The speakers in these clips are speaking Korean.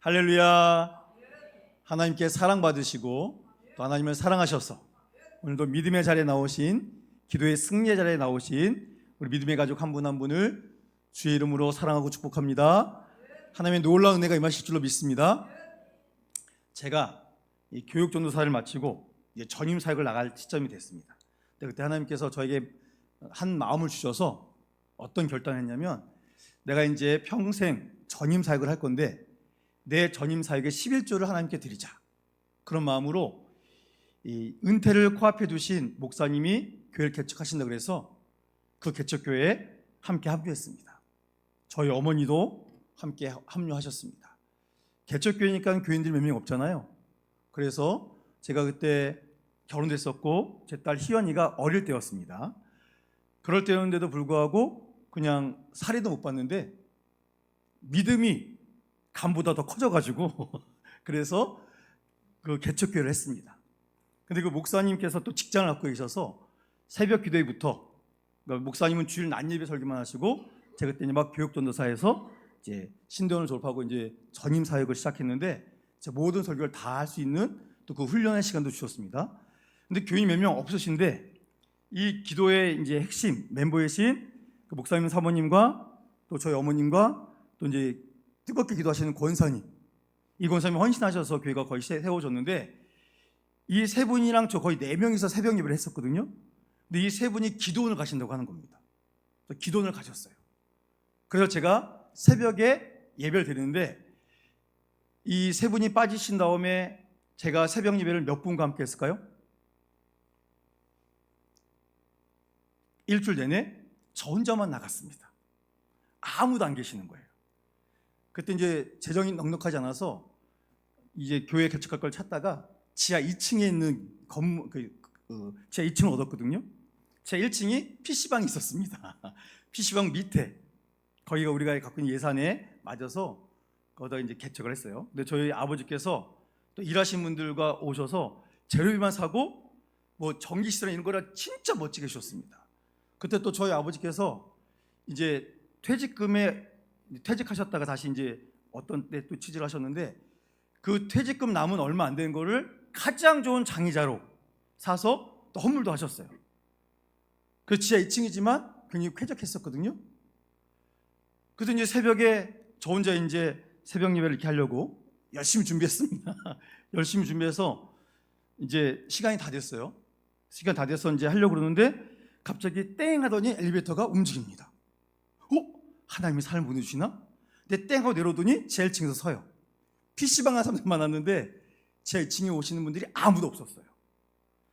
할렐루야. 하나님께 사랑받으시고 또 하나님을 사랑하셔서 오늘도 믿음의 자리에 나오신, 기도의 승리의 자리에 나오신 우리 믿음의 가족 한 분 한 분을 주의 이름으로 사랑하고 축복합니다. 하나님의 놀라운 은혜가 임하실 줄로 믿습니다. 제가 이 교육 전도사를 마치고 이제 전임 사역을 나갈 시점이 됐습니다. 그때 하나님께서 저에게 한 마음을 주셔서 어떤 결단을 했냐면, 내가 이제 평생 전임 사역을 할 건데 내 전임 사역의 11조를 하나님께 드리자, 그런 마음으로 이 은퇴를 코앞에 두신 목사님이 교회를 개척하신다 그래서 그 개척교회에 함께 합류했습니다. 저희 어머니도 함께 합류하셨습니다. 개척교회니까 교인들이 몇 명 없잖아요. 그래서 제가 그때 결혼됐었고 제 딸 희연이가 어릴 때였습니다. 그럴 때였는데도 불구하고 그냥 사례도 못 봤는데 믿음이 감보다 더 커져가지고 그래서 그 개척교회를 했습니다. 근데 그 목사님께서 또 직장을 갖고 계셔서 새벽 기도회부터, 그러니까 목사님은 주일 낮예배 설교만 하시고 제가 그때 막 교육전도사에서 이제 신대원을 졸업하고 이제 전임 사역을 시작했는데 모든 설교를 다 할 수 있는 또 그 훈련의 시간도 주셨습니다. 근데 교인이 몇 명 없으신데 이 기도의 이제 핵심 멤버이신 그 목사님 사모님과 또 저희 어머님과 또 이제 뜨겁게 기도하시는 권사님, 이 권사님이 헌신하셔서 교회가 거의 세워졌는데 이 세 분이랑 저 거의 4명이서 새벽 예배를 했었거든요. 근데 이 세 분이 기도원을 가신다고 하는 겁니다. 기도원을 가셨어요. 그래서 제가 새벽에 예배를 드리는데 이 세 분이 빠지신 다음에 제가 새벽 예배를 몇 분과 함께 했을까요? 일주일 내내 저 혼자만 나갔습니다. 아무도 안 계시는 거예요. 그때 이제 재정이 넉넉하지 않아서 이제 교회 개척할 걸 찾다가 지하 2층에 있는 건물, 지하 2층을 얻었거든요. 지하 1층이 PC방이 있었습니다. PC방 밑에, 거기가 우리가 갖고 있는 예산에 맞아서 거기다 이제 개척을 했어요. 근데 저희 아버지께서 또 일하신 분들과 오셔서 재료비만 사고 뭐 전기시설 이런 거라 진짜 멋지게 해주셨습니다. 그때 또 저희 아버지께서 이제 퇴직하셨다가 다시 이제 어떤 때 또 취직을 하셨는데 그 퇴직금 남은 얼마 안 되는 거를 가장 좋은 장의자로 사서 또 헌물도 하셨어요. 그 지하 2층이지만 굉장히 쾌적했었거든요. 그래서 이제 새벽에 저 혼자 이제 새벽 예배를 이렇게 하려고 열심히 준비했습니다. 열심히 준비해서 이제 시간이 다 됐어요. 시간 다 돼서 이제 하려고 그러는데 갑자기 땡 하더니 엘리베이터가 움직입니다. 하나님이 사람을 보내주시나? 근데 땡 하고 내려오더니 제 1층에서 서요. PC방 한 사람들 많았는데 제 2층에 오시는 분들이 아무도 없었어요.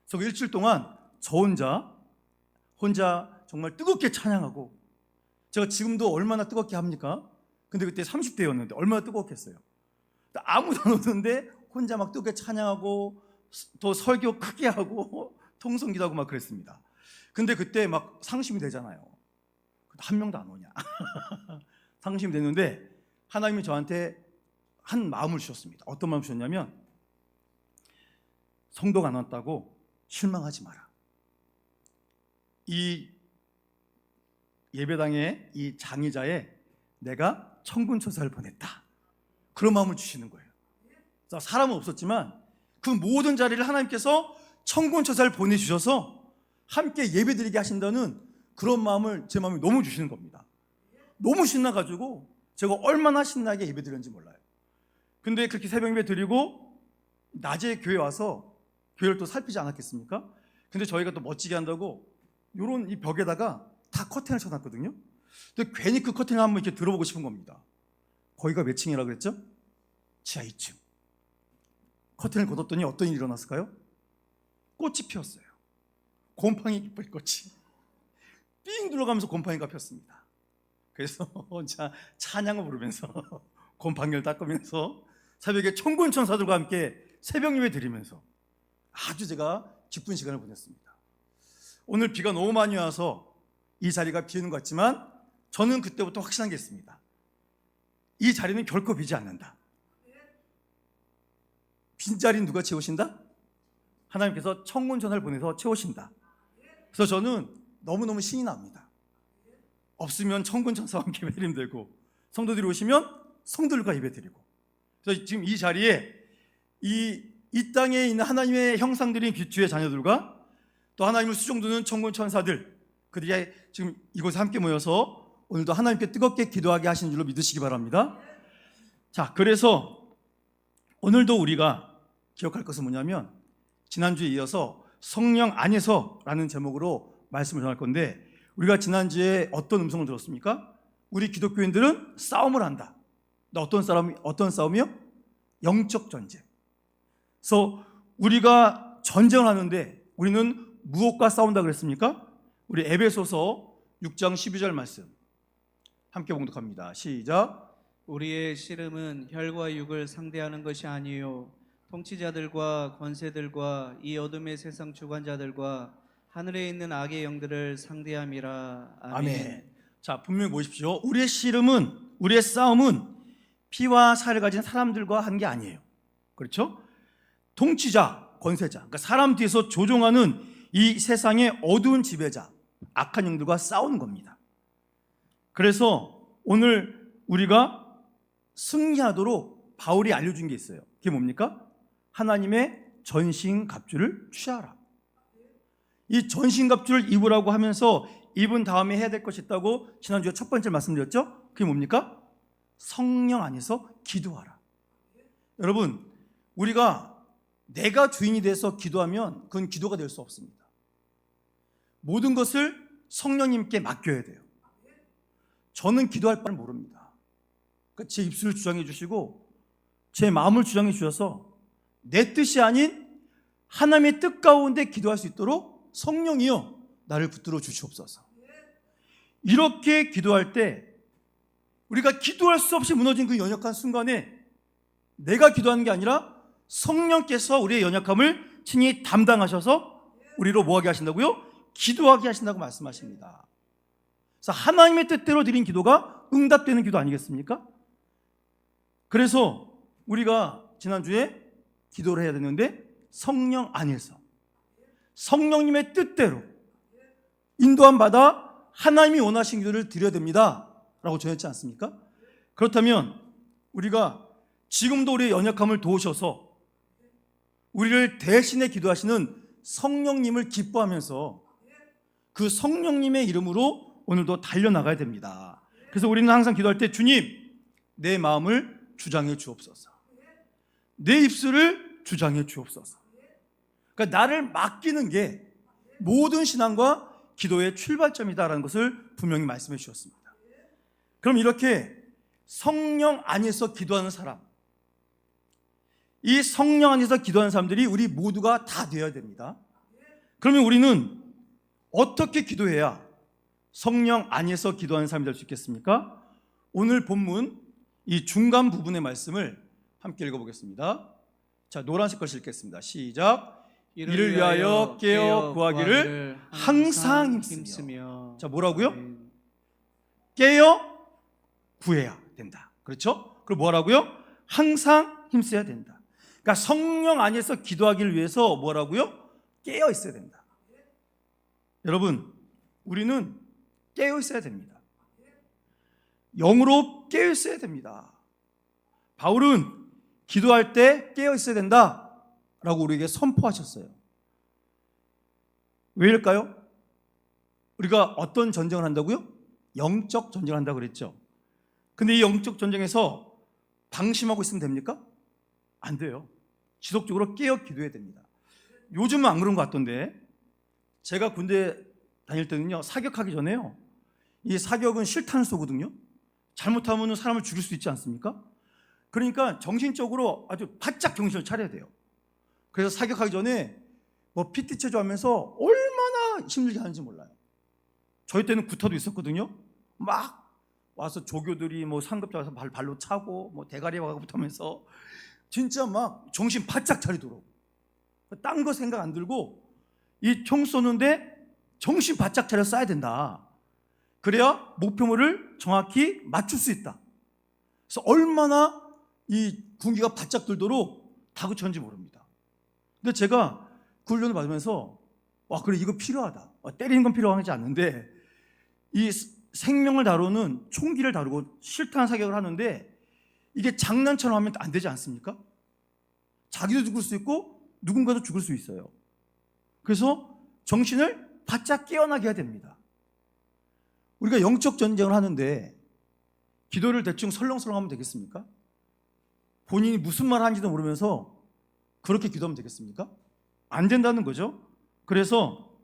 그래서 일주일 동안 저 혼자 정말 뜨겁게 찬양하고, 제가 지금도 얼마나 뜨겁게 합니까? 근데 그때 30대였는데 얼마나 뜨겁겠어요. 아무도 안 오는데 혼자 막 뜨겁게 찬양하고 또 설교 크게 하고 통성기도 하고 막 그랬습니다. 근데 그때 막 상심이 되잖아요. 한 명도 안 오냐. 상심이 됐는데 하나님이 저한테 한 마음을 주셨습니다. 어떤 마음을 주셨냐면, 성도가 안 왔다고 실망하지 마라. 이 예배당에 이 장의자에 내가 천군천사를 보냈다, 그런 마음을 주시는 거예요. 사람은 없었지만 그 모든 자리를 하나님께서 천군천사를 보내주셔서 함께 예배드리게 하신다는 그런 마음을 제 마음에 너무 주시는 겁니다. 너무 신나가지고 제가 얼마나 신나게 예배드렸는지 몰라요. 근데 그렇게 새벽 예배 드리고 낮에 교회 와서 교회를 또 살피지 않았겠습니까? 근데 저희가 또 멋지게 한다고 요런 이 벽에다가 다 커튼을 쳐놨거든요. 근데 괜히 그 커튼을 한번 이렇게 들어보고 싶은 겁니다. 거기가 몇 층이라고 그랬죠? 지하 2층. 커튼을 걷었더니 어떤 일이 일어났을까요? 꽃이 피었어요. 곰팡이 깃불 꽃이 삥 둘러가면서 곰팡이가 폈습니다. 그래서 혼자 찬양을 부르면서 곰팡이를 닦으면서 새벽에 천군천사들과 함께 새벽 예배 드리면서 아주 제가 기쁜 시간을 보냈습니다. 오늘 비가 너무 많이 와서 이 자리가 비는 것 같지만 저는 그때부터 확신한 게 있습니다. 이 자리는 결코 비지 않는다. 빈자리는 누가 채우신다? 하나님께서 천군천사를 보내서 채우신다. 그래서 저는 너무너무 신이 납니다. 없으면 천군천사와 함께 예배드리면 되고, 성도들이 오시면 성도들과 예배드리고, 그래서 지금 이 자리에 이 땅에 있는 하나님의 형상들인 귀추의 자녀들과 또 하나님을 수종두는 천군 천사들, 그들이 지금 이곳에 함께 모여서 오늘도 하나님께 뜨겁게 기도하게 하시는 줄로 믿으시기 바랍니다. 자, 그래서 오늘도 우리가 기억할 것은 뭐냐면 지난주에 이어서 성령 안에서라는 제목으로 말씀을 전할 건데, 우리가 지난주에 어떤 음성을 들었습니까? 우리 기독교인들은 싸움을 한다. 어떤 싸움이요? 영적 전쟁. 그래서 우리가 전쟁을 하는데 우리는 무엇과 싸운다 그랬습니까? 우리 에베소서 6장 12절 말씀 함께 봉독합니다. 시작. 우리의 씨름은 혈과 육을 상대하는 것이 아니요 통치자들과 권세들과 이 어둠의 세상 주관자들과 하늘에 있는 악의 영들을 상대함이라. 아멘. 아멘. 자, 분명히 보십시오. 우리의 씨름은, 우리의 싸움은 피와 살을 가진 사람들과 한 게 아니에요. 그렇죠? 통치자, 권세자, 그러니까 사람 뒤에서 조종하는 이 세상의 어두운 지배자, 악한 영들과 싸우는 겁니다. 그래서 오늘 우리가 승리하도록 바울이 알려준 게 있어요. 그게 뭡니까? 하나님의 전신갑주를 취하라. 이 전신갑주를 입으라고 하면서 입은 다음에 해야 될 것이 있다고 지난주에 첫 번째 말씀드렸죠? 그게 뭡니까? 성령 안에서 기도하라. 여러분, 우리가 내가 주인이 돼서 기도하면 그건 기도가 될 수 없습니다. 모든 것을 성령님께 맡겨야 돼요. 저는 기도할 바를 모릅니다. 제 입술을 주장해 주시고 제 마음을 주장해 주셔서 내 뜻이 아닌 하나님의 뜻 가운데 기도할 수 있도록 성령이여 나를 붙들어 주시옵소서. 이렇게 기도할 때 우리가 기도할 수 없이 무너진 그 연약한 순간에 내가 기도하는 게 아니라 성령께서 우리의 연약함을 친히 담당하셔서 우리로 뭐하게 하신다고요? 기도하게 하신다고 말씀하십니다. 그래서 하나님의 뜻대로 드린 기도가 응답되는 기도 아니겠습니까? 그래서 우리가 지난주에 기도를 해야 되는데 성령 안에서 성령님의 뜻대로 인도함 받아 하나님이 원하신 기도를 드려야 됩니다 라고 전했지 않습니까? 그렇다면 우리가 지금도 우리의 연약함을 도우셔서 우리를 대신해 기도하시는 성령님을 기뻐하면서 그 성령님의 이름으로 오늘도 달려나가야 됩니다. 그래서 우리는 항상 기도할 때 주님, 내 마음을 주장해 주옵소서. 내 입술을 주장해 주옵소서. 그러니까 나를 맡기는 게 모든 신앙과 기도의 출발점이다라는 것을 분명히 말씀해 주셨습니다. 그럼 이렇게 성령 안에서 기도하는 사람, 이 성령 안에서 기도하는 사람들이 우리 모두가 다 되어야 됩니다. 그러면 우리는 어떻게 기도해야 성령 안에서 기도하는 사람이 될 수 있겠습니까? 오늘 본문 이 중간 부분의 말씀을 함께 읽어보겠습니다. 자, 노란색 것을 읽겠습니다. 시작. 이를 위하여 깨어 구하기를 항상 힘쓰며. 자, 뭐라고요? 깨어 구해야 된다. 그렇죠? 그리고 뭐라고요? 항상 힘써야 된다. 그러니까 성령 안에서 기도하기를 위해서 뭐라고요? 깨어 있어야 된다. 여러분, 우리는 깨어 있어야 됩니다. 영으로 깨어 있어야 됩니다. 바울은 기도할 때 깨어 있어야 된다라고 우리에게 선포하셨어요. 왜일까요? 우리가 어떤 전쟁을 한다고요? 영적 전쟁을 한다고 그랬죠. 근데 이 영적 전쟁에서 방심하고 있으면 됩니까? 안 돼요. 지속적으로 깨어 기도해야 됩니다. 요즘은 안 그런 것 같던데, 제가 군대 다닐 때는요, 사격하기 전에요, 이 사격은 실탄을 쏘거든요. 잘못하면 사람을 죽일 수 있지 않습니까? 그러니까 정신적으로 아주 바짝 정신을 차려야 돼요. 그래서 사격하기 전에 뭐 PT 체조하면서 얼마나 힘들게 하는지 몰라요. 저희 때는 구타도 있었거든요. 막 와서 조교들이 뭐 상급자 와서 발로 차고 뭐 대가리 와가 붙으면서 진짜 막 정신 바짝 차리도록, 딴 거 생각 안 들고 이 총 쏘는데 정신 바짝 차려 쏴야 된다. 그래야 목표물을 정확히 맞출 수 있다. 그래서 얼마나 이 군기가 바짝 들도록 다그쳤는지 모릅니다. 근데 제가 그 훈련을 받으면서 와, 그래, 이거 필요하다. 때리는 건 필요하지 않는데 이 생명을 다루는 총기를 다루고 실탄 사격을 하는데 이게 장난처럼 하면 안 되지 않습니까? 자기도 죽을 수 있고 누군가도 죽을 수 있어요. 그래서 정신을 바짝 깨어나게 해야 됩니다. 우리가 영적 전쟁을 하는데 기도를 대충 설렁설렁 하면 되겠습니까? 본인이 무슨 말 하는지도 모르면서 그렇게 기도하면 되겠습니까? 안 된다는 거죠. 그래서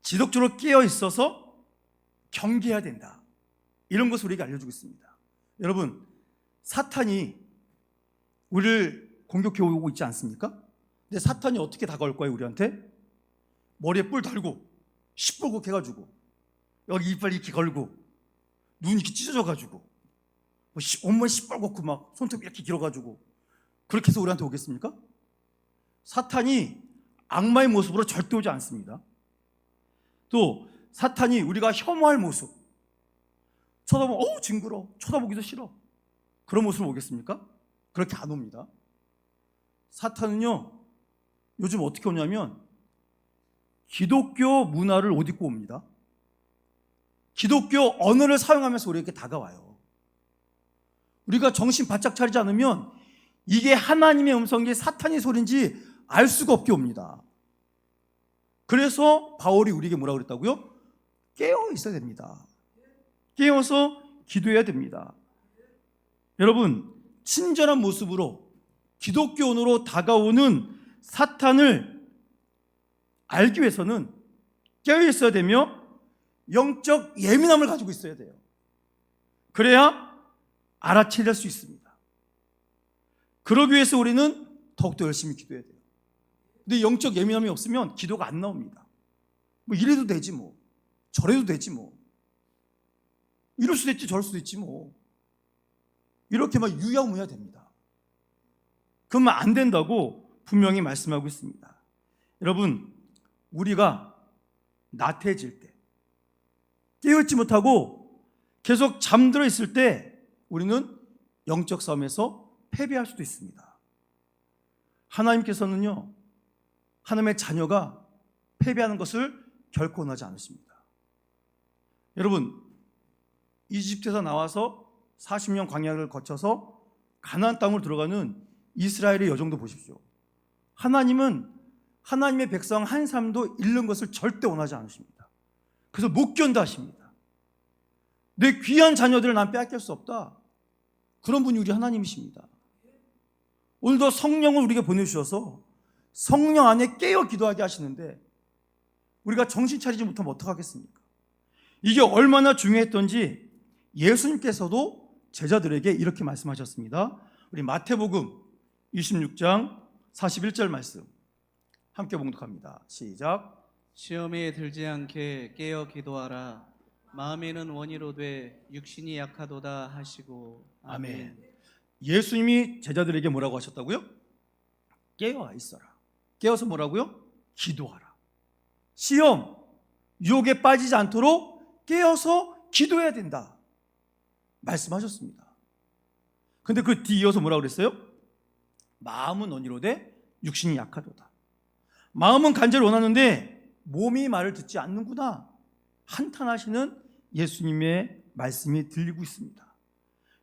지속적으로 깨어 있어서 경계해야 된다. 이런 것을 우리에게 알려주고 있습니다. 여러분, 사탄이 우리를 공격해 오고 있지 않습니까? 근데 사탄이 어떻게 다가올 거예요, 우리한테? 머리에 뿔 달고 시뻘겋게 해가지고 여기 이빨 이렇게 걸고 눈 이렇게 찢어져가지고 온몸 시뻘겋고 막 손톱 이렇게 길어가지고 그렇게 해서 우리한테 오겠습니까? 사탄이 악마의 모습으로 절대 오지 않습니다. 또 사탄이 우리가 혐오할 모습, 쳐다보면 징그러워, 쳐다보기도 싫어, 그런 모습으로 오겠습니까? 그렇게 안 옵니다. 사탄은요, 요즘 어떻게 오냐면 기독교 문화를 옷 입고 옵니다. 기독교 언어를 사용하면서 우리에게 다가와요. 우리가 정신 바짝 차리지 않으면 이게 하나님의 음성인지 사탄의 소리인지 알 수가 없게 옵니다. 그래서 바울이 우리에게 뭐라고 그랬다고요? 깨어 있어야 됩니다. 깨어서 기도해야 됩니다. 여러분, 친절한 모습으로 기독교인으로 다가오는 사탄을 알기 위해서는 깨어 있어야 되며 영적 예민함을 가지고 있어야 돼요. 그래야 알아채릴 수 있습니다. 그러기 위해서 우리는 더욱더 열심히 기도해야 돼요. 근데 영적 예민함이 없으면 기도가 안 나옵니다. 뭐 이래도 되지 뭐, 저래도 되지 뭐, 이럴 수도 있지 저럴 수도 있지 뭐, 이렇게 막 유야무야 됩니다. 그러면 안 된다고 분명히 말씀하고 있습니다. 여러분, 우리가 나태해질 때, 깨어있지 못하고 계속 잠들어 있을 때 우리는 영적 싸움에서 패배할 수도 있습니다. 하나님께서는요, 하나님의 자녀가 패배하는 것을 결코 원하지 않으십니다. 여러분, 이집트에서 나와서 40년 광야를 거쳐서 가나안 땅으로 들어가는 이스라엘의 여정도 보십시오. 하나님은 하나님의 백성 한 사람도 잃는 것을 절대 원하지 않으십니다. 그래서 못 견다 하십니다. 내 귀한 자녀들을 난 빼앗길 수 없다. 그런 분이 우리 하나님이십니다. 오늘도 성령을 우리에게 보내주셔서 성령 안에 깨어 기도하게 하시는데 우리가 정신 차리지 못하면 어떡하겠습니까? 이게 얼마나 중요했던지 예수님께서도 제자들에게 이렇게 말씀하셨습니다. 우리 마태복음 26장 41절 말씀 함께 봉독합니다. 시작. 시험에 들지 않게 깨어 기도하라. 마음에는 원이로되 육신이 약하도다 하시고. 아멘. 예수님이 제자들에게 뭐라고 하셨다고요? 깨어 있어라. 깨어서 뭐라고요? 기도하라. 시험, 유혹에 빠지지 않도록 깨어서 기도해야 된다 말씀하셨습니다. 근데 그 뒤 이어서 뭐라고 그랬어요? 마음은 원이로되 육신이 약하도다. 마음은 간절히 원하는데 몸이 말을 듣지 않는구나 한탄하시는 예수님의 말씀이 들리고 있습니다.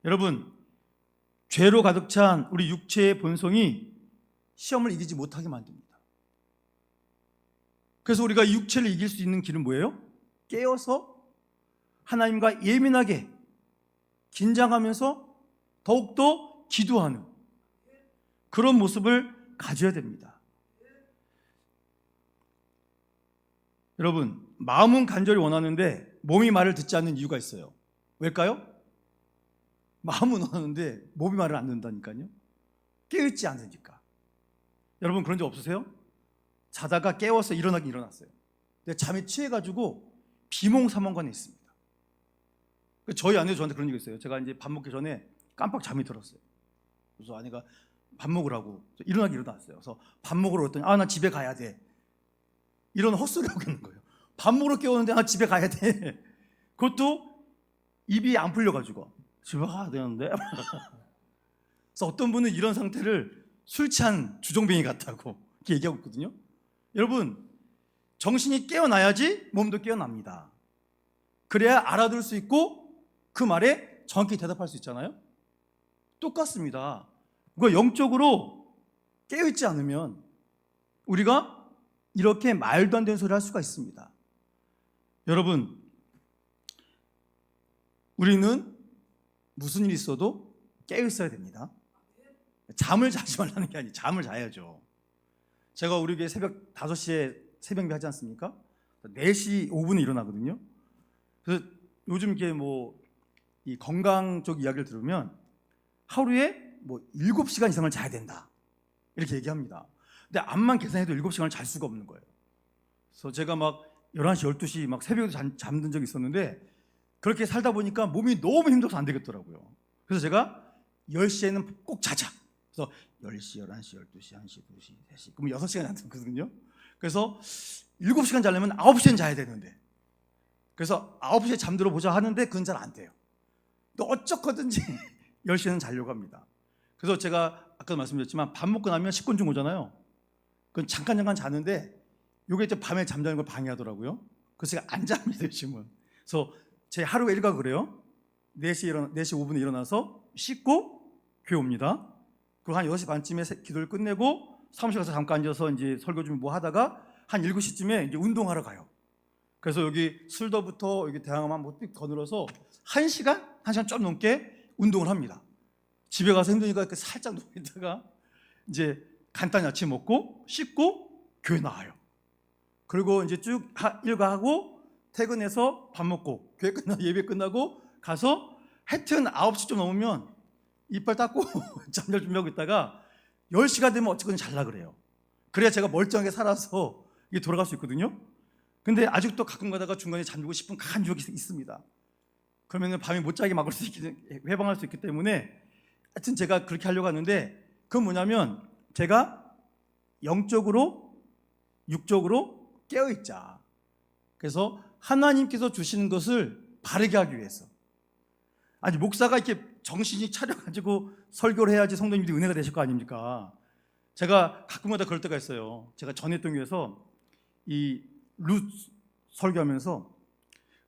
여러분, 죄로 가득 찬 우리 육체의 본성이 시험을 이기지 못하게 만듭니다. 그래서 우리가 육체를 이길 수 있는 길은 뭐예요? 깨어서 하나님과 예민하게 긴장하면서 더욱더 기도하는 그런 모습을 가져야 됩니다. 여러분, 마음은 간절히 원하는데 몸이 말을 듣지 않는 이유가 있어요. 왜일까요? 마음은 원하는데 몸이 말을 안 듣는다니까요. 깨어있지 않으니까. 여러분, 그런 적 없으세요? 자다가 깨워서 일어나긴 일어났어요. 근데 잠에 취해가지고 비몽사몽간에 있습니다. 저희 아내도 저한테 그런 적이 있어요. 제가 이제 밥 먹기 전에 깜빡 잠이 들었어요. 그래서 아내가 밥 먹으라고 일어나긴 일어났어요. 그래서 밥 먹으러 왔더니 나 집에 가야 돼. 이런 헛소리 하고 있는 거예요. 밥 먹으러 깨우는데 나 집에 가야 돼. 그것도 입이 안 풀려가지고 집에 가야 되는데. 그래서 어떤 분은 이런 상태를 술 취한 주정뱅이 같다고 이렇게 얘기하고 있거든요. 여러분, 정신이 깨어나야지 몸도 깨어납니다. 그래야 알아들을 수 있고 그 말에 정확히 대답할 수 있잖아요. 똑같습니다. 우리가 영적으로 깨어있지 않으면 우리가 이렇게 말도 안 되는 소리를 할 수가 있습니다. 여러분, 우리는 무슨 일이 있어도 깨어있어야 됩니다. 잠을 자지 말라는 게 아니에요. 잠을 자야죠. 제가 우리 교회 새벽 5시에 새벽기 하지 않습니까? 4시 5분에 일어나거든요. 그래서 요즘 이게 이 건강 쪽 이야기를 들으면 하루에 7시간 이상을 자야 된다, 이렇게 얘기합니다. 근데 암만 계산해도 7시간을 잘 수가 없는 거예요. 그래서 제가 11시, 12시 새벽에 잠든 적이 있었는데 그렇게 살다 보니까 몸이 너무 힘들어서 안 되겠더라고요. 그래서 제가 10시에는 꼭 자자. 그래서 10시, 11시, 12시, 1시, 2시, 3시, 그럼 6시간 잠들거든요. 그래서 7시간 자려면 9시엔 자야 되는데, 그래서 9시에 잠들어 보자 하는데 그건 잘 안 돼요. 또 어쩌거든지 10시에는 자려고 합니다. 그래서 제가 아까 말씀드렸지만 밥 먹고 나면 식곤증 오잖아요. 그건 잠깐 자는데 이게 이제 밤에 잠자는 걸 방해하더라고요. 그래서 제가 안 잡니다, 요즘은. 그래서 제 하루 일과가 그래요. 4시 5분에 일어나서 씻고 교회 옵니다. 그리고 한 6시 반쯤에 기도를 끝내고 사무실 가서 잠깐 앉아서 이제 설교 좀 하다가 한 7시쯤에 이제 운동하러 가요. 그래서 여기 술도부터 여기 대항만 거늘어서 1시간 좀 넘게 운동을 합니다. 집에 가서 힘드니까 살짝 누워 있다가 이제 간단히 아침 먹고 씻고 교회 나와요. 그리고 이제 쭉 일과하고 퇴근해서 밥 먹고 교회 예배 끝나고 가서 하여튼 9시 좀 넘으면 이빨 닦고 잠잘 준비하고 있다가 10시가 되면 어쨌든 잘라 그래요. 그래야 제가 멀쩡하게 살아서 이게 돌아갈 수 있거든요. 근데 아직도 가끔 가다가 중간에 잠들고 싶은 강한 유혹이 있습니다. 그러면 밤에 못 자게 막을 수 있기, 회방할 수 있기 때문에 하여튼 제가 그렇게 하려고 하는데, 그건 뭐냐면 제가 영적으로 육적으로 깨어있자. 그래서 하나님께서 주시는 것을 바르게 하기 위해서. 아니, 목사가 이렇게 정신이 차려가지고 설교를 해야지 성도님들이 은혜가 되실 거 아닙니까? 제가 가끔마다 그럴 때가 있어요. 제가 전했던 교회에서 이 룻 설교하면서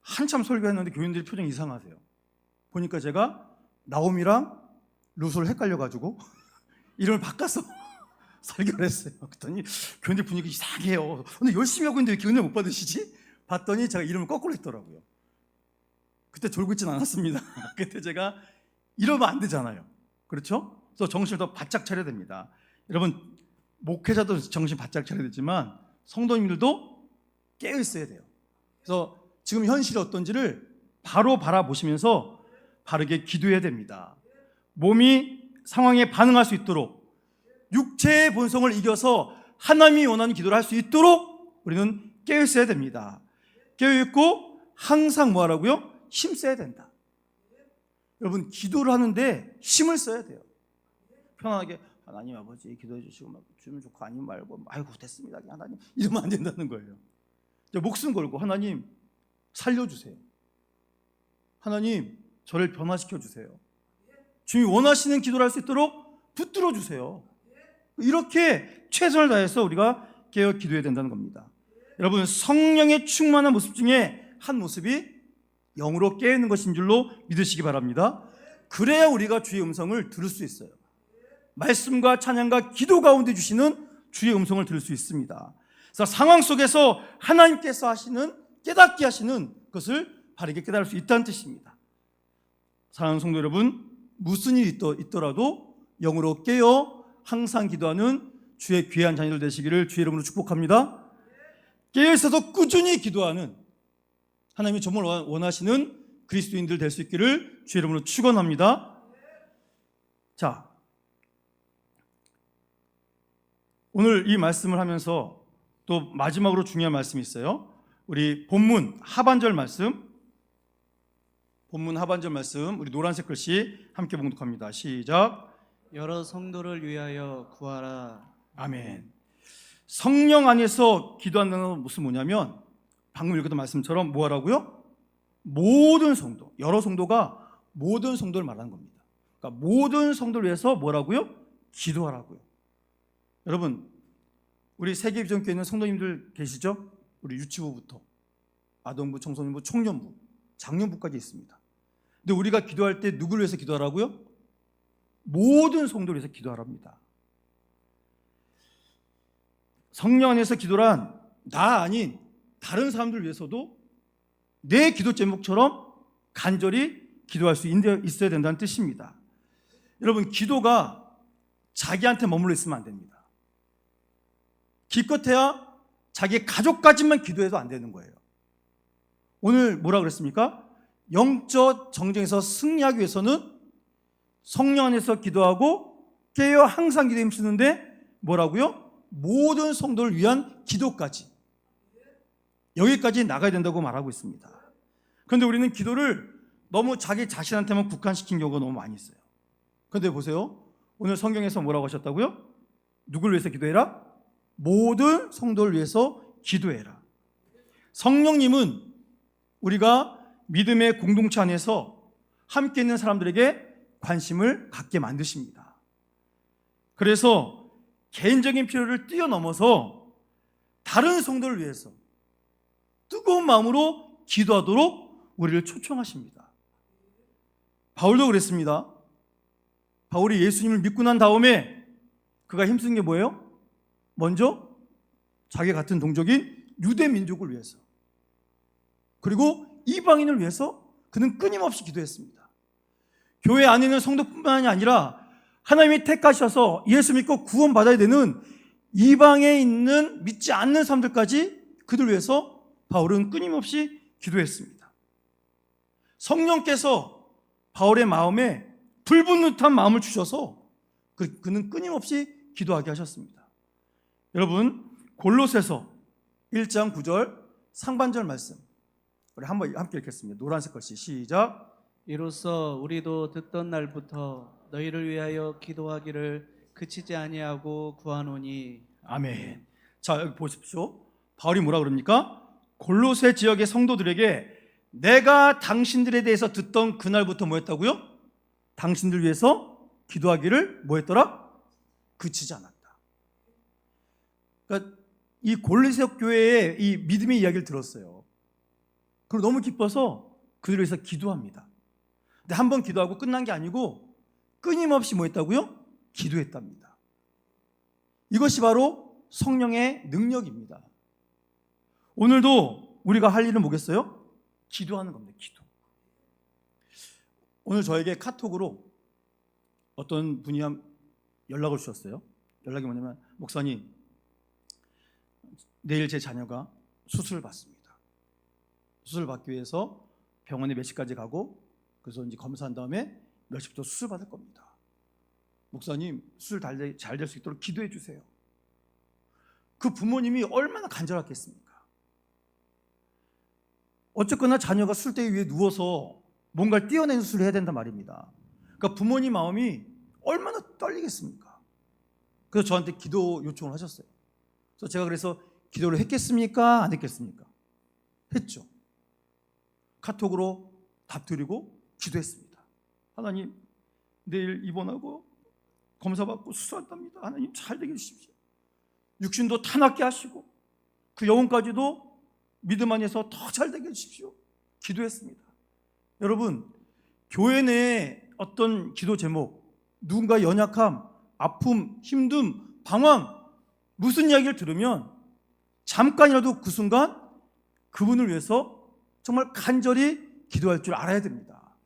한참 설교했는데 교인들이 표정이 이상하세요. 보니까 제가 나옴이랑 룻을 헷갈려가지고 이름을 바꿔서 설교를 했어요. 그랬더니 교인들 분위기 이상해요. 근데 열심히 하고 있는데 왜 이렇게 은혜 못 받으시지? 봤더니 제가 이름을 거꾸로 했더라고요. 그때 졸고 있진 않았습니다. 그때 제가 이러면 안 되잖아요. 그렇죠? 그래서 정신을 더 바짝 차려야 됩니다. 여러분, 목회자도 정신 바짝 차려야 되지만 성도님들도 깨어 있어야 돼요. 그래서 지금 현실이 어떤지를 바로 바라보시면서 바르게 기도해야 됩니다. 몸이 상황에 반응할 수 있도록, 육체의 본성을 이겨서 하나님이 원하는 기도를 할 수 있도록 우리는 깨어 있어야 됩니다. 깨어 있고 항상 뭐 하라고요? 힘 써야 된다. 여러분, 기도를 하는데 힘을 써야 돼요. 편안하게 하나님 아버지 기도해 주시고 막 주면 좋고 아니면 말고 아이고 됐습니다 하나님 이러면 안 된다는 거예요. 목숨 걸고 하나님 살려주세요. 하나님 저를 변화시켜 주세요. 주님이 원하시는 기도를 할 수 있도록 붙들어 주세요. 이렇게 최선을 다해서 우리가 깨어 기도해야 된다는 겁니다. 여러분, 성령의 충만한 모습 중에 한 모습이 영으로 깨어있는 것인 줄로 믿으시기 바랍니다. 그래야 우리가 주의 음성을 들을 수 있어요. 말씀과 찬양과 기도 가운데 주시는 주의 음성을 들을 수 있습니다. 그래서 상황 속에서 하나님께서 하시는, 깨닫게 하시는 것을 바르게 깨달을 수 있다는 뜻입니다. 사랑하는 성도 여러분, 무슨 일이 있더라도 영으로 깨어 항상 기도하는 주의 귀한 자녀들 되시기를 주의 이름으로 축복합니다. 깨어 있어서 꾸준히 기도하는, 하나님이 정말 원하시는 그리스도인들 될 수 있기를 주의 이름으로 축원합니다. 자, 오늘 이 말씀을 하면서 또 마지막으로 중요한 말씀이 있어요. 우리 본문 하반절 말씀, 우리 노란색 글씨 함께 봉독합니다. 시작. 여러 성도를 위하여 구하라. 아멘. 성령 안에서 기도한다는 건 무슨 뭐냐면 방금 읽었던 말씀처럼 뭐 하라고요? 모든 성도, 여러 성도가 모든 성도를 말하는 겁니다. 그러니까 모든 성도를 위해서 뭐라고요? 기도하라고요. 여러분, 우리 세계비전교회 있는 성도님들 계시죠? 우리 유치부부터 아동부, 청소년부, 청년부, 장년부까지 있습니다. 근데 우리가 기도할 때 누구를 위해서 기도하라고요? 모든 성도를 위해서 기도하랍니다. 성령 안에서 기도란 나 아닌 다른 사람들 위해서도 내 기도 제목처럼 간절히 기도할 수 있어야 된다는 뜻입니다. 여러분, 기도가 자기한테 머물러 있으면 안 됩니다. 기껏해야 자기 가족까지만 기도해도 안 되는 거예요. 오늘 뭐라 그랬습니까? 영적 정쟁에서 승리하기 위해서는 성령 안에서 기도하고 깨어 항상 기도에 힘쓰는데 뭐라고요? 모든 성도를 위한 기도까지, 여기까지 나가야 된다고 말하고 있습니다. 그런데 우리는 기도를 너무 자기 자신한테만 국한시킨 경우가 너무 많이 있어요. 그런데 보세요, 오늘 성경에서 뭐라고 하셨다고요? 누굴 위해서 기도해라? 모든 성도를 위해서 기도해라. 성령님은 우리가 믿음의 공동체 안에서 함께 있는 사람들에게 관심을 갖게 만드십니다. 그래서 개인적인 필요를 뛰어넘어서 다른 성도를 위해서 뜨거운 마음으로 기도하도록 우리를 초청하십니다. 바울도 그랬습니다. 바울이 예수님을 믿고 난 다음에 그가 힘쓴 게 뭐예요? 먼저 자기 같은 동족인 유대 민족을 위해서, 그리고 이방인을 위해서 그는 끊임없이 기도했습니다. 교회 안에 있는 성도뿐만이 아니라 하나님이 택하셔서 예수 믿고 구원받아야 되는 이방에 있는 믿지 않는 사람들까지 그들 위해서 바울은 끊임없이 기도했습니다. 성령께서 바울의 마음에 불붙는 듯한 마음을 주셔서 그는 끊임없이 기도하게 하셨습니다. 여러분, 골로새서 1장 9절 상반절 말씀 우리 한번 함께 읽겠습니다. 노란색 글씨 시작. 이로써 우리도 듣던 날부터 너희를 위하여 기도하기를 그치지 아니하고 구하노니. 아멘. 자, 여기 보십시오. 바울이 뭐라 그럽니까? 골로새 지역의 성도들에게 내가 당신들에 대해서 듣던 그날부터 뭐 했다고요? 당신들 위해서 기도하기를 뭐 했더라? 그치지 않았다. 그러니까 이 골로새 교회의 이 믿음의 이야기를 들었어요. 그리고 너무 기뻐서 그들을 위해서 기도합니다. 근데 한 번 기도하고 끝난 게 아니고 끊임없이 뭐 했다고요? 기도했답니다. 이것이 바로 성령의 능력입니다. 오늘도 우리가 할 일은 뭐겠어요? 기도하는 겁니다. 기도. 오늘 저에게 카톡으로 어떤 분이 연락을 주셨어요. 연락이 뭐냐면, 목사님, 내일 제 자녀가 수술을 받습니다. 수술을 받기 위해서 병원에 몇 시까지 가고, 그래서 이제 검사한 다음에 몇 시부터 수술 받을 겁니다. 목사님, 수술 잘 될 수 있도록 기도해 주세요. 그 부모님이 얼마나 간절했겠습니까? 어쨌거나 자녀가 수술대 위에 누워서 뭔가를 떼어내는 수술을 해야 된단 말입니다. 그러니까 부모님 마음이 얼마나 떨리겠습니까? 그래서 저한테 기도 요청을 하셨어요. 그래서 제가 그래서 기도를 했겠습니까? 안 했겠습니까? 했죠. 카톡으로 답드리고 기도했습니다. 하나님, 내일 입원하고 검사받고 수술한답니다. 하나님 잘 되게 해주십시오. 육신도 타낫게 하시고 그 영혼까지도 믿음 안에서 더 잘 되게 해주십시오. 기도했습니다. 여러분, 교회 내에 어떤 기도 제목, 누군가 연약함, 아픔, 힘듦, 방황, 무슨 이야기를 들으면 잠깐이라도 그 순간 그분을 위해서 정말 간절히 기도할 줄 알아야 됩니다.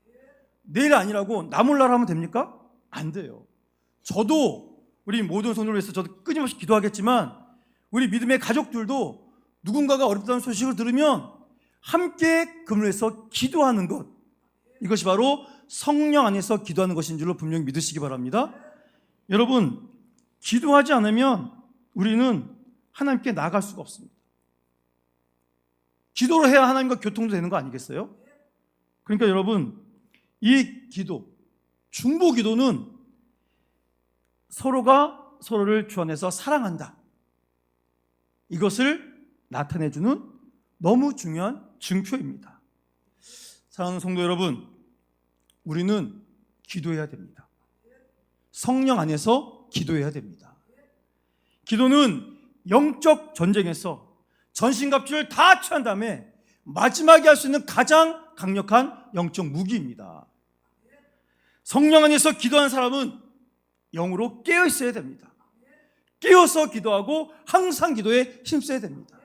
내일 아니라고 나 몰라라 하면 됩니까? 안 돼요. 저도 우리 모든 성도를 위해서 저도 끊임없이 기도하겠지만 우리 믿음의 가족들도 누군가가 어렵다는 소식을 들으면 함께 그분을 위해서 기도하는 것, 이것이 바로 성령 안에서 기도하는 것인 줄로 분명히 믿으시기 바랍니다. 여러분, 기도하지 않으면 우리는 하나님께 나아갈 수가 없습니다. 기도를 해야 하나님과 교통도 되는 거 아니겠어요? 그러니까 여러분, 이 기도, 중보 기도는 서로가 서로를 주 안에서 사랑한다, 이것을 나타내주는 너무 중요한 증표입니다. 사랑하는 성도 여러분, 우리는 기도해야 됩니다. 성령 안에서 기도해야 됩니다. 기도는 영적 전쟁에서 전신갑주를 다 취한 다음에 마지막에 할 수 있는 가장 강력한 영적 무기입니다. 성령 안에서 기도하는 사람은 영으로 깨어 있어야 됩니다. 깨어서 기도하고 항상 기도에 힘써야 됩니다.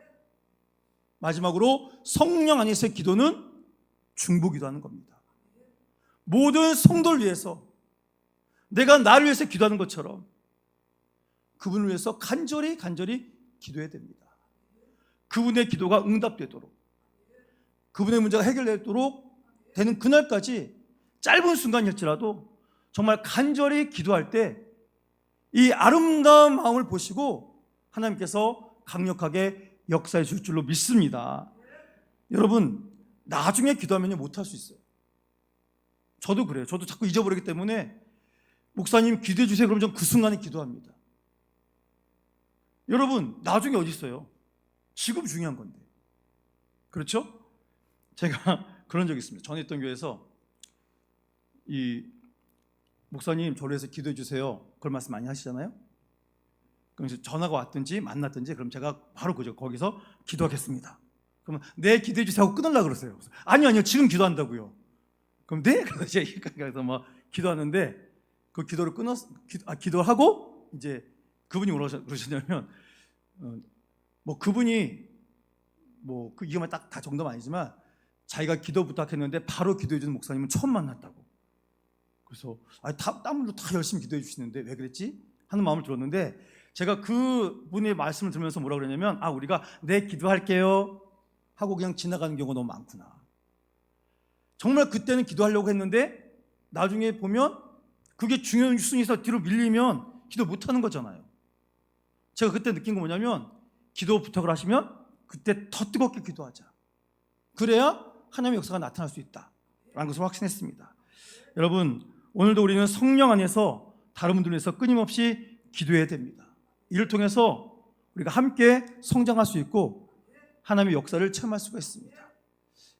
마지막으로 성령 안에서의 기도는 중보기도하는 겁니다. 모든 성도를 위해서 내가 나를 위해서 기도하는 것처럼 그분을 위해서 간절히 기도해야 됩니다. 그분의 기도가 응답되도록, 그분의 문제가 해결되도록 되는 그날까지 짧은 순간일지라도 정말 간절히 기도할 때 이 아름다운 마음을 보시고 하나님께서 강력하게 역사해 줄 줄로 믿습니다. 여러분, 나중에 기도하면 못할 수 있어요. 저도 그래요. 저도 자꾸 잊어버리기 때문에 목사님 기도해 주세요 그러면 전 그 순간에 기도합니다. 여러분, 나중에 어디 있어요? 지금 중요한 건데. 그렇죠? 제가 그런 적이 있습니다. 전에 있던 교회에서 이 목사님 저를 위해서 기도해 주세요. 그걸 말씀 많이 하시잖아요. 그럼 전화가 왔든지 만났든지 그럼 제가 바로 거기서 기도하겠습니다. 그러면 네 기도해 주세요 하고 끊으려고 그러세요. 아니요 지금 기도한다고요. 그럼 네? 그래서 막 기도하는데 그 기도를 기도하고 이제 그분이 뭐라고 그러시냐면 뭐 그분이 뭐 그 이거만 딱 다 정답 아니지만 자기가 기도 부탁했는데 바로 기도해 주는 목사님은 처음 만났다고. 그래서 땀으로 다 열심히 기도해 주시는데 왜 그랬지? 하는 마음을 들었는데 제가 그 분의 말씀을 들으면서 뭐라고 그러냐면 우리가 네 기도할게요 하고 그냥 지나가는 경우가 너무 많구나. 정말 그때는 기도하려고 했는데 나중에 보면 그게 중요한 순위에서 뒤로 밀리면 기도 못하는 거잖아요. 제가 그때 느낀 거 뭐냐면 기도 부탁을 하시면 그때 더 뜨겁게 기도하자. 그래야 하나님의 역사가 나타날 수 있다라는 것을 확신했습니다. 여러분, 오늘도 우리는 성령 안에서 다른 분들을 위해서 끊임없이 기도해야 됩니다. 이를 통해서 우리가 함께 성장할 수 있고 하나님의 역사를 체험할 수가 있습니다.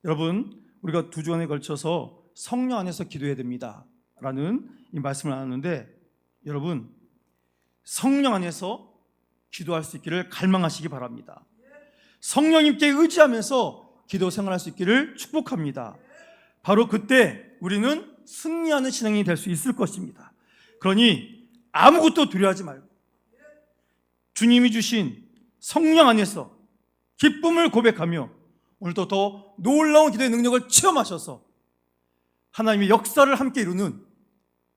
여러분, 우리가 2주간에 걸쳐서 성령 안에서 기도해야 됩니다 라는 이 말씀을 나눴는데 여러분, 성령 안에서 기도할 수 있기를 갈망하시기 바랍니다. 성령님께 의지하면서 기도 생활할 수 있기를 축복합니다. 바로 그때 우리는 승리하는 신앙이 될 수 있을 것입니다. 그러니 아무것도 두려워하지 말고 주님이 주신 성령 안에서 기쁨을 고백하며 오늘도 더 놀라운 기도의 능력을 체험하셔서 하나님의 역사를 함께 이루는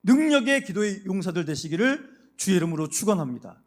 능력의 기도의 용사들 되시기를 주의 이름으로 축원합니다.